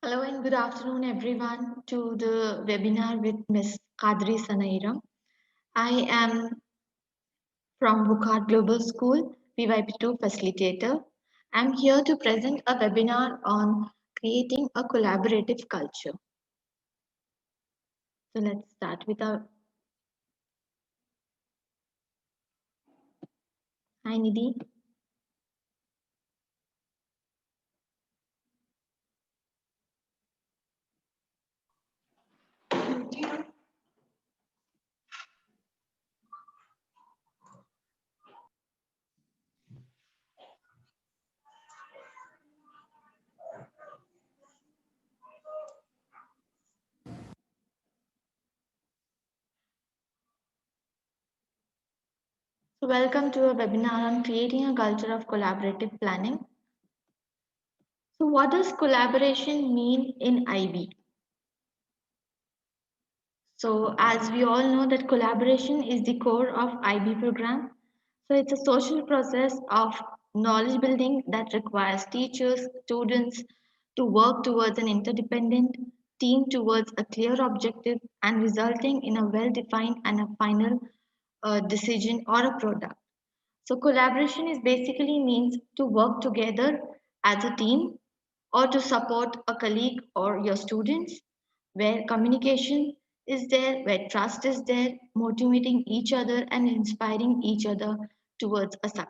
Hello and good afternoon, everyone, to the webinar with Ms. Kadri Sanairam. I am from Wockhardt Global School, PYP2 facilitator. I'm here to present a webinar on creating a collaborative culture. So let's start with our. Hi, Nidhi. So welcome to a webinar on creating a culture of collaborative planning. So what does collaboration mean in IB? So as we all know that collaboration is the core of IB program. So it's a social process of knowledge building that requires teachers, students to work towards an interdependent team towards a clear objective and resulting in a well-defined and a final decision or a product. So collaboration is basically means to work together as a team or to support a colleague or your students where communication is there, where trust is there, motivating each other and inspiring each other towards a success.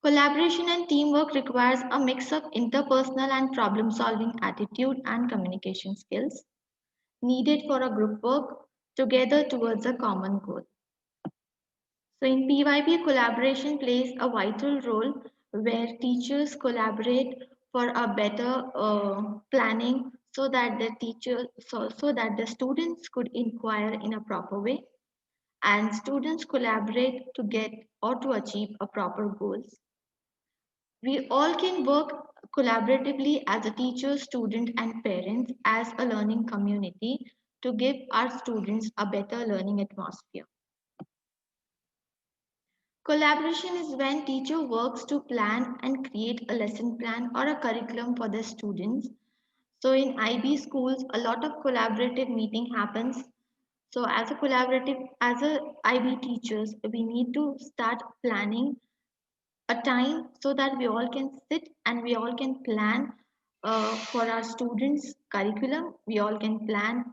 Collaboration and teamwork requires a mix of interpersonal and problem solving attitude and communication skills needed for a group work together towards a common goal. So in PYP, collaboration plays a vital role where teachers collaborate for a better planning so that the students could inquire in a proper way and students collaborate to get or to achieve a proper goals. We all can work collaboratively as a teacher, student and parents as a learning community to give our students a better learning atmosphere. Collaboration is when teacher works to plan and create a lesson plan or a curriculum for their students. So in IB schools, a lot of collaborative meeting happens. So as a IB teachers, we need to start planning a time so that we all can sit and we all can plan for our students curriculum. We all can plan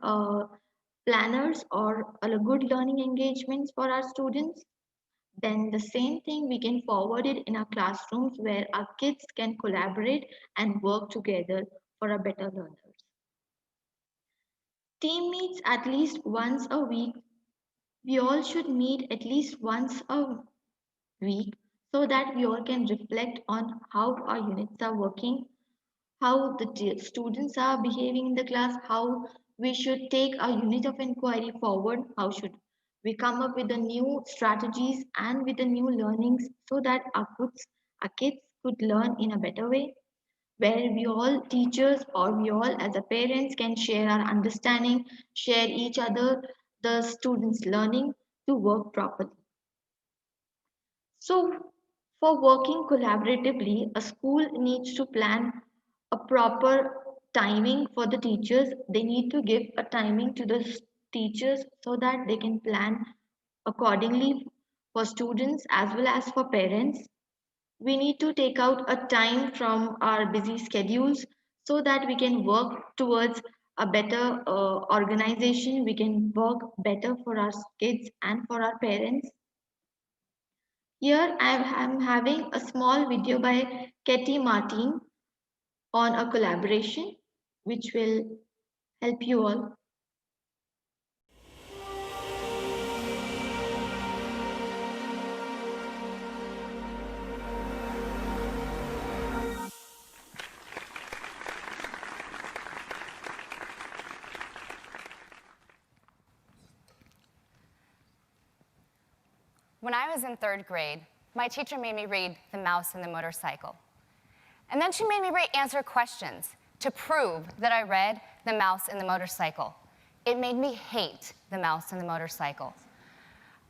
planners or a good learning engagements for our students. Then the same thing we can forward it in our classrooms where our kids can collaborate and work together for a better learners. Team meets at least once a week. We all should meet at least once a week so that we all can reflect on how our units are working, how the students are behaving in the class, how we should take our unit of inquiry forward, how should we come up with the new strategies and with the new learnings so that our kids could learn in a better way, where we all teachers or we all as a parents can share our understanding, share each other the students learning to work properly. So, for working collaboratively, a school needs to plan a proper timing for the teachers. They need to give a timing to the teachers so that they can plan accordingly for students as well as for parents. We need to take out a time from our busy schedules so that we can work towards a better organization. We can work better for our kids and for our parents. Here I am having a small video by Katie Martin on a collaboration which will help you all. When I was in 3rd grade, my teacher made me read The Mouse and the Motorcycle. And then she made me answer questions to prove that I read The Mouse and the Motorcycle. It made me hate The Mouse and the Motorcycle.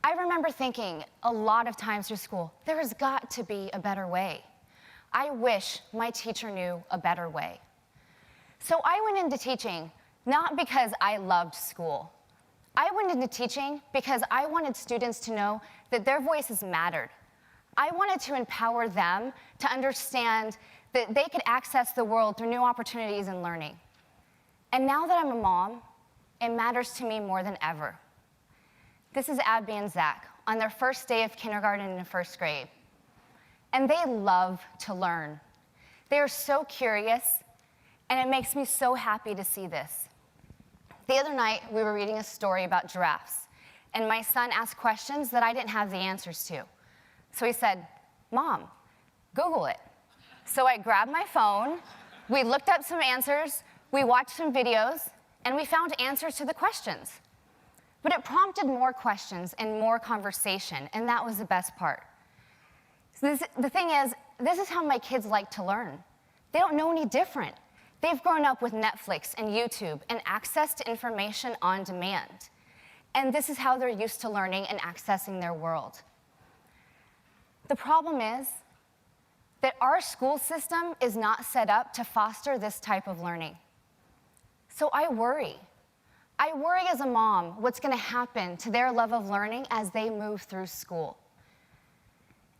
I remember thinking a lot of times through school, there has got to be a better way. I wish my teacher knew a better way. So I went into teaching not because I loved school. I went into teaching because I wanted students to know that their voices mattered. I wanted to empower them to understand that they could access the world through new opportunities and learning. And now that I'm a mom, it matters to me more than ever. This is Abby and Zach on their first day of kindergarten in first grade. And they love to learn. They are so curious, and it makes me so happy to see this. The other night, we were reading a story about giraffes, and my son asked questions that I didn't have the answers to. So he said, "Mom, Google it." So I grabbed my phone, we looked up some answers, we watched some videos, and we found answers to the questions. But it prompted more questions and more conversation, and that was the best part. So the thing is, this is how my kids like to learn. They don't know any different. They've grown up with Netflix and YouTube and access to information on demand. And this is how they're used to learning and accessing their world. The problem is that our school system is not set up to foster this type of learning. So I worry. I worry as a mom what's going to happen to their love of learning as they move through school.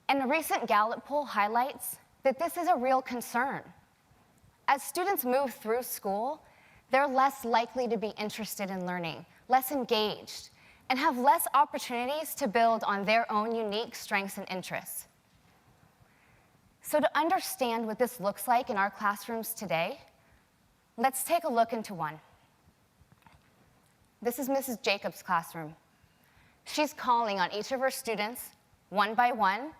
And a recent Gallup poll highlights that this is a real concern. As students move through school, they're less likely to be interested in learning, less engaged, and have less opportunities to build on their own unique strengths and interests. So to understand what this looks like in our classrooms today, let's take a look into one. This is Mrs. Jacobs' classroom. She's calling on each of her students, one by one,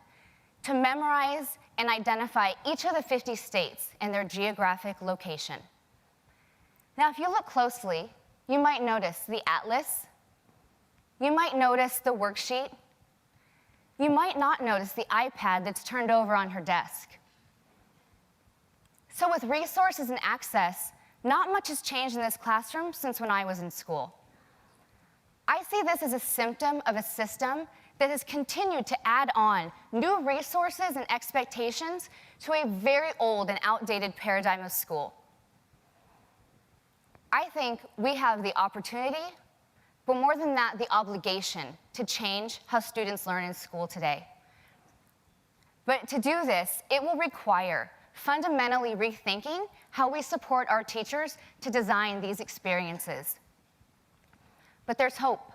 to memorize and identify each of the 50 states and their geographic location. Now, if you look closely, you might notice the atlas. You might notice the worksheet. You might not notice the iPad that's turned over on her desk. So with resources and access, not much has changed in this classroom since when I was in school. I see this as a symptom of a system that has continued to add on new resources and expectations to a very old and outdated paradigm of school. I think we have the opportunity, but more than that, the obligation to change how students learn in school today. But to do this, it will require fundamentally rethinking how we support our teachers to design these experiences. But there's hope.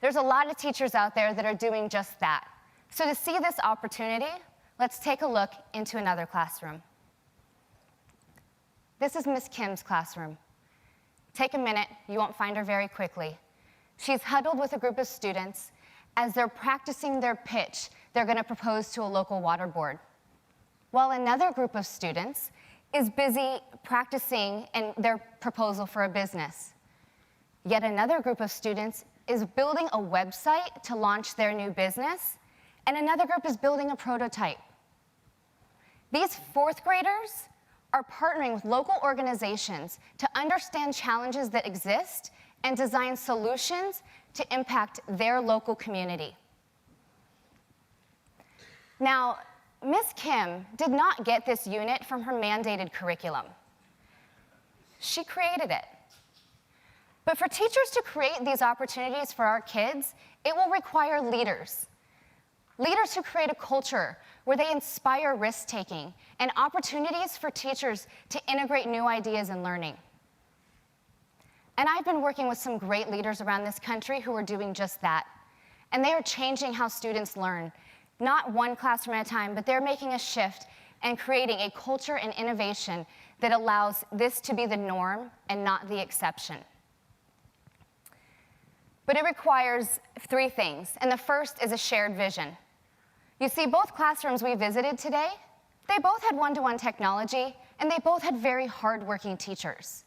There's a lot of teachers out there that are doing just that. So to see this opportunity, let's take a look into another classroom. This is Miss Kim's classroom. Take a minute, you won't find her very quickly. She's huddled with a group of students as they're practicing their pitch they're going to propose to a local water board, while another group of students is busy practicing in their proposal for a business. Yet another group of students is building a website to launch their new business, and another group is building a prototype. These fourth graders are partnering with local organizations to understand challenges that exist and design solutions to impact their local community. Now, Ms. Kim did not get this unit from her mandated curriculum. She created it. But for teachers to create these opportunities for our kids, it will require leaders. Leaders who create a culture where they inspire risk-taking and opportunities for teachers to integrate new ideas in learning. And I've been working with some great leaders around this country who are doing just that. And they are changing how students learn, not one classroom at a time, but they're making a shift and creating a culture and innovation that allows this to be the norm and not the exception. But it requires three things, and the first is a shared vision. You see, both classrooms we visited today, they both had one-to-one technology, and they both had very hardworking teachers.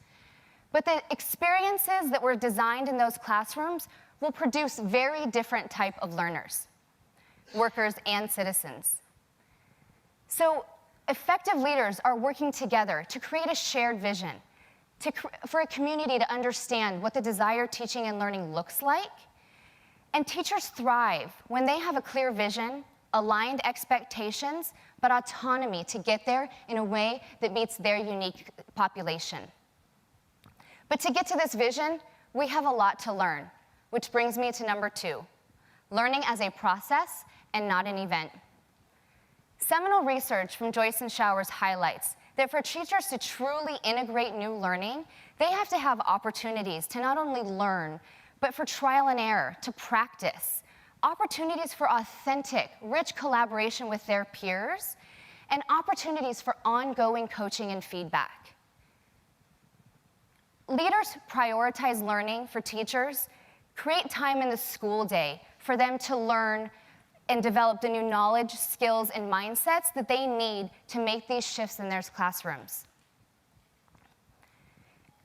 But the experiences that were designed in those classrooms will produce very different type of learners, workers and citizens. So effective leaders are working together to create a shared vision, for a community to understand what the desired teaching and learning looks like. And teachers thrive when they have a clear vision, aligned expectations, but autonomy to get there in a way that meets their unique population. But to get to this vision, we have a lot to learn, which brings me to number 2, learning as a process and not an event. Seminal research from Joyce and Showers highlights that for teachers to truly integrate new learning, they have to have opportunities to not only learn, but for trial and error, to practice, opportunities for authentic, rich collaboration with their peers, and opportunities for ongoing coaching and feedback. Leaders prioritize learning for teachers, create time in the school day for them to learn and develop the new knowledge, skills, and mindsets that they need to make these shifts in their classrooms.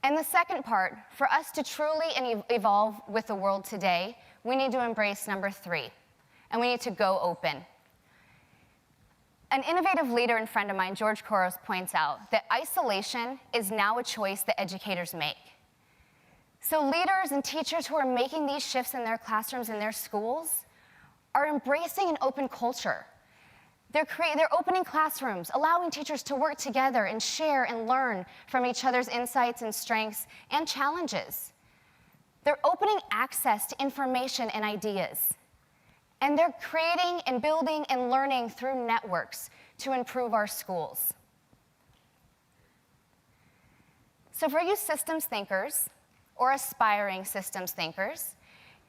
And the second part, for us to truly evolve with the world today, we need to embrace number 3, and we need to go open. An innovative leader and friend of mine, George Couros, points out that isolation is now a choice that educators make. So leaders and teachers who are making these shifts in their classrooms and their schools are embracing an open culture. They're opening classrooms, allowing teachers to work together and share and learn from each other's insights and strengths and challenges. They're opening access to information and ideas. And they're creating and building and learning through networks to improve our schools. So for you systems thinkers, or aspiring systems thinkers,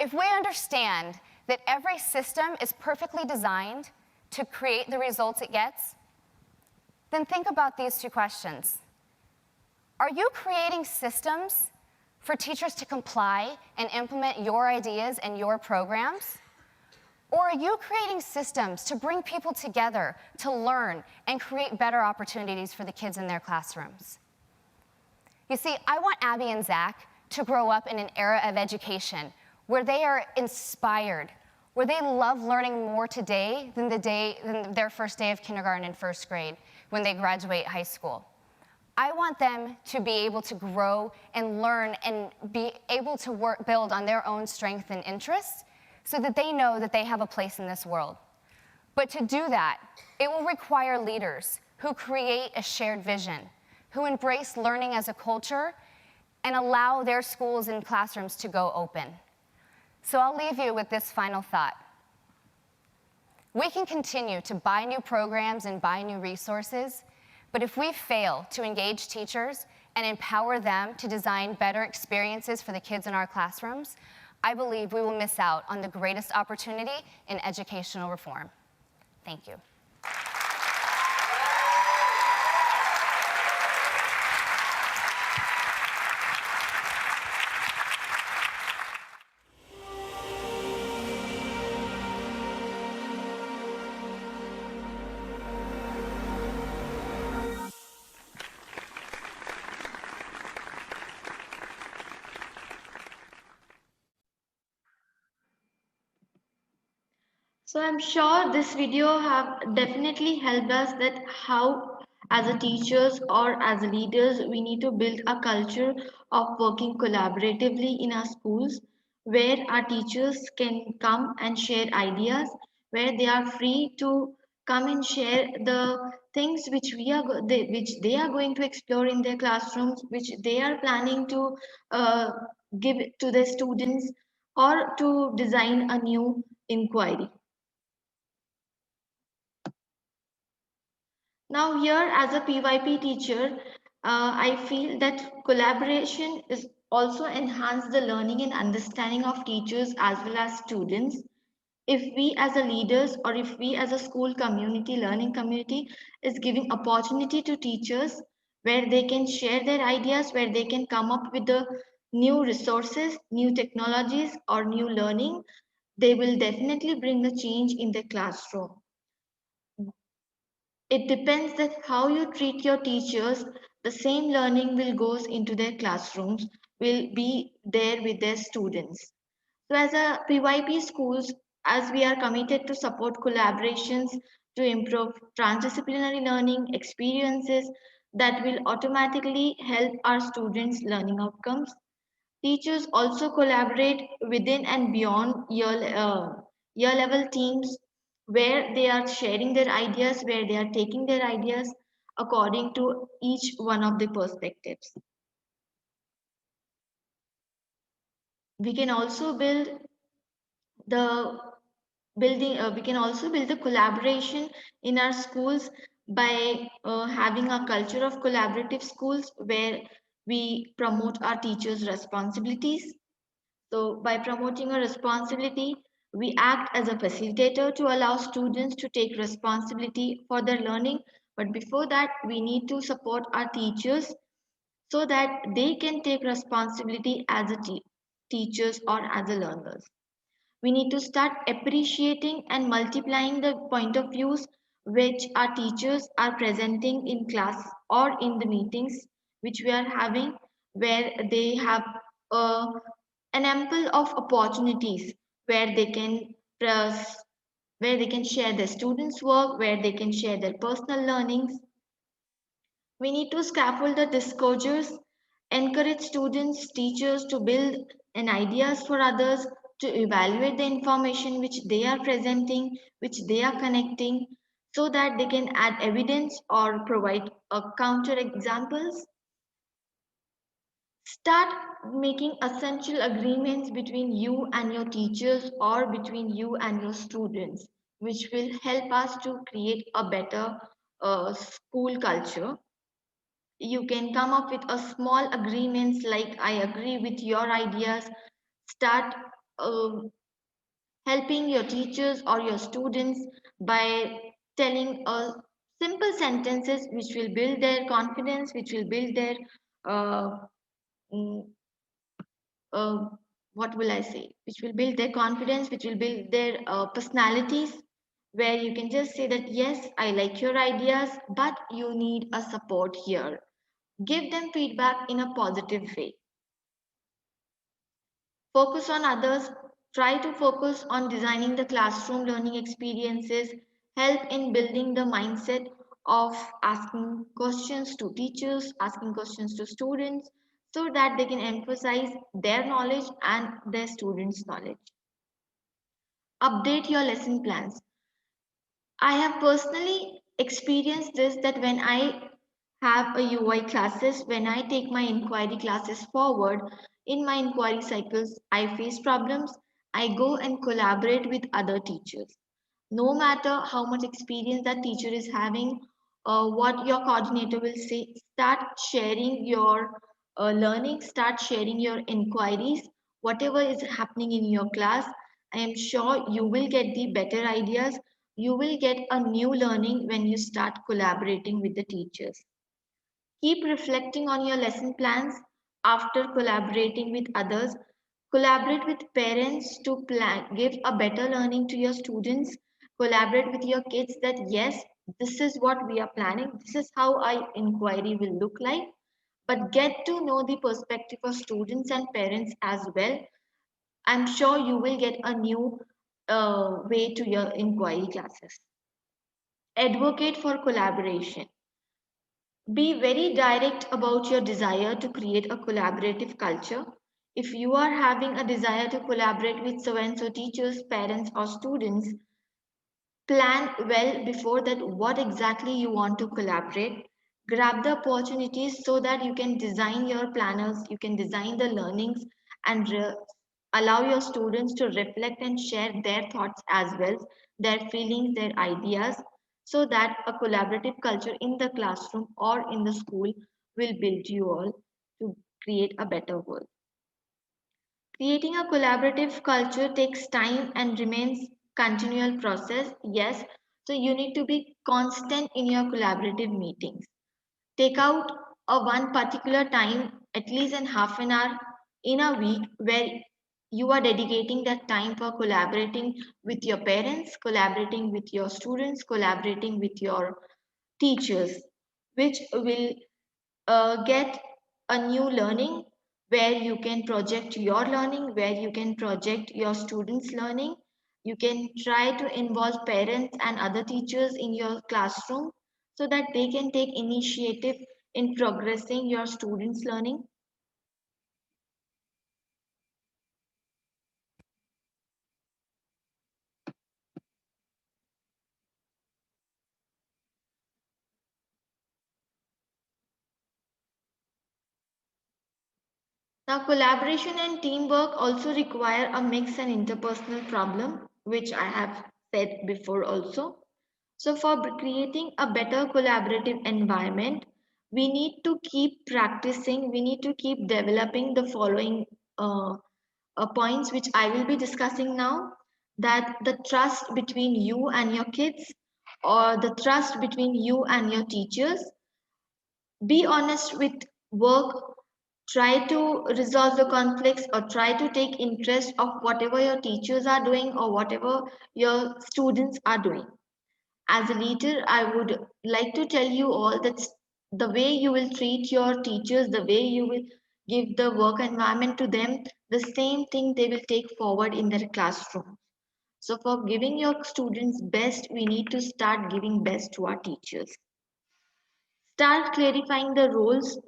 if we understand that every system is perfectly designed to create the results it gets, then think about these 2 questions. Are you creating systems for teachers to comply and implement your ideas and your programs? Or are you creating systems to bring people together to learn and create better opportunities for the kids in their classrooms? You see, I want Abby and Zach to grow up in an era of education where they are inspired, where they love learning more today than their first day of kindergarten and first grade when they graduate high school. I want them to be able to grow and learn and be able to build on their own strength and interests so that they know that they have a place in this world. But to do that, it will require leaders who create a shared vision, who embrace learning as a culture, and allow their schools and classrooms to go open. So I'll leave you with this final thought. We can continue to buy new programs and buy new resources, but if we fail to engage teachers and empower them to design better experiences for the kids in our classrooms, I believe we will miss out on the greatest opportunity in educational reform. Thank you. So I'm sure this video have definitely helped us that how as a teachers or as a leaders we need to build a culture of working collaboratively in our schools where our teachers can come and share ideas, where they are free to come and share the things which which they are going to explore in their classrooms, which they are planning to uh, give to their students, or to design a new inquiry. Now here as a PYP teacher, I feel that collaboration is also enhance the learning and understanding of teachers as well as students. If we as a leaders or if we as a school community, learning community is giving opportunity to teachers where they can share their ideas, where they can come up with the new resources, new technologies or new learning, they will definitely bring the change in the classroom. It depends that how you treat your teachers, the same learning will goes into their classrooms, will be there with their students. So as a PYP schools, as we are committed to support collaborations to improve transdisciplinary learning experiences that will automatically help our students' learning outcomes. Teachers also collaborate within and beyond year level teams where they are sharing their ideas, where they are taking their ideas according to each one of the perspectives. We can also build the we can also build the collaboration in our schools by having a culture of collaborative schools where we promote our teachers responsibilities. So by promoting a responsibility, we act as a facilitator to allow students to take responsibility for their learning. But before that, we need to support our teachers so that they can take responsibility as a teachers or as a learners. We need to start appreciating and multiplying the point of views which our teachers are presenting in class or in the meetings which we are having, where they have uh, an ample of opportunities where they can press, where they can share their students' work, where they can share their personal learnings. We need to scaffold the discourses, encourage students, teachers to build an ideas for others, to evaluate the information which they are presenting, which they are connecting, so that they can add evidence or provide a counter examples. Start making essential agreements between you and your teachers or between you and your students, which will help us to create a better school culture. You can come up with a small agreements like I agree with your ideas. Start uh, helping your teachers or your students by telling a simple sentences which will build their confidence, which will build their uh, mm, uh, what will I say, which will build their confidence, which will build their personalities, where you can just say that yes, I like your ideas, but you need a support here. Give them feedback in a positive way. Focus on others. Try to focus on designing the classroom learning experiences. Help in building the mindset of asking questions to teachers, asking questions to students, so that they can emphasize their knowledge and their students' knowledge. Update your lesson plans. I have personally experienced this that when I have a UI classes, when I take my inquiry classes forward, in my inquiry cycles, I face problems, I go and collaborate with other teachers. No matter how much experience that teacher is having, what your coordinator will say, start sharing your learning, start sharing your inquiries, whatever is happening in your class. I am sure you will get the better ideas. You will get a new learning when you start collaborating with the teachers. Keep reflecting on your lesson plans after collaborating with others. Collaborate with parents to plan, give a better learning to your students. Collaborate with your kids that yes, this is what we are planning. This is how our inquiry will look like. But get to know the perspective of students and parents as well. I'm sure you will get a new way to your inquiry classes. Advocate for collaboration. Be very direct about your desire to create a collaborative culture. If you are having a desire to collaborate with so and so teachers, parents, or students, plan well before that what exactly you want to collaborate. Grab the opportunities so that you can design your planners, you can design the learnings, and allow your students to reflect and share their thoughts as well, their feelings, their ideas, so that a collaborative culture in the classroom or in the school will build you all to create a better world. Creating a collaborative culture takes time and remains continual process. Yes, so you need to be constant in your collaborative meetings. Take out a one particular time, at least in half an hour in a week, where you are dedicating that time for collaborating with your parents, collaborating with your students, collaborating with your teachers, which will get a new learning where you can project your learning, where you can project your students' learning. You can try to involve parents and other teachers in your classroom so that they can take initiative in progressing your students' learning. Now, collaboration and teamwork also require a mix and interpersonal problem, which I have said before also. So, for creating a better collaborative environment, we need to keep practicing, we need to keep developing the following points, which I will be discussing now. That the trust between you and your kids, or the trust between you and your teachers. Be honest with work, try to resolve the conflicts or try to take interest of whatever your teachers are doing or whatever your students are doing. As a leader, I would like to tell you all that the way you will treat your teachers, the way you will give the work environment to them, the same thing they will take forward in their classroom. So for giving your students best, we need to start giving best to our teachers. Start clarifying the roles,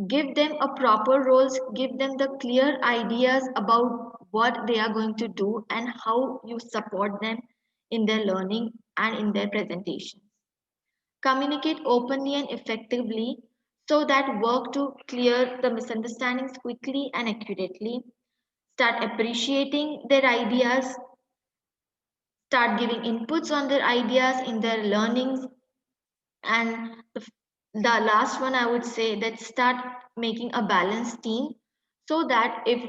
give them a proper roles, give them the clear ideas about what they are going to do and how you support them in their learning and in their presentations. Communicate openly and effectively so that work to clear the misunderstandings quickly and accurately. Start appreciating their ideas, start giving inputs on their ideas in their learnings. And the last one, I would say that start making a balanced team so that if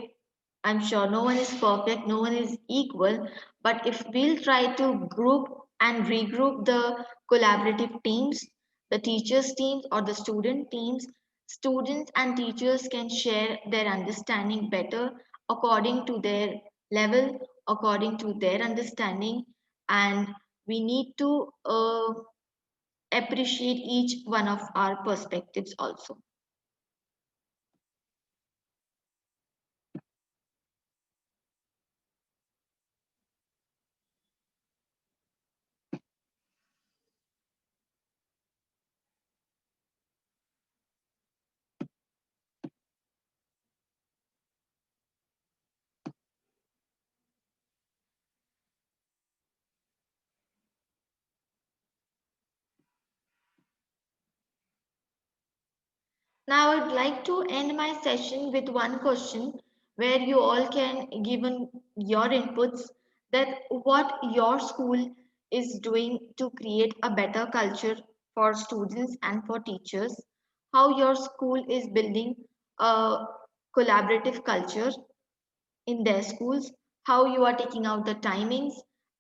I'm sure no one is perfect, no one is equal, but if we'll try to group and regroup the collaborative teams, the teachers' teams or the student teams, students and teachers can share their understanding better according to their level, according to their understanding, and we need to appreciate each one of our perspectives also. Now, I would like to end my session with one question where you all can give your inputs that what your school is doing to create a better culture for students and for teachers, how your school is building a collaborative culture in their schools, how you are taking out the timings,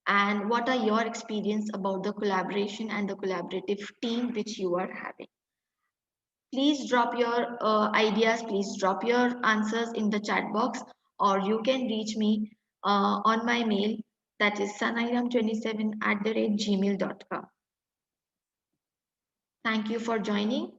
and what are your experience about the collaboration and the collaborative team which you are having. Please drop your ideas, please drop your answers in the chat box, or you can reach me on my mail, that is sanairam27@gmail.com. Thank you for joining.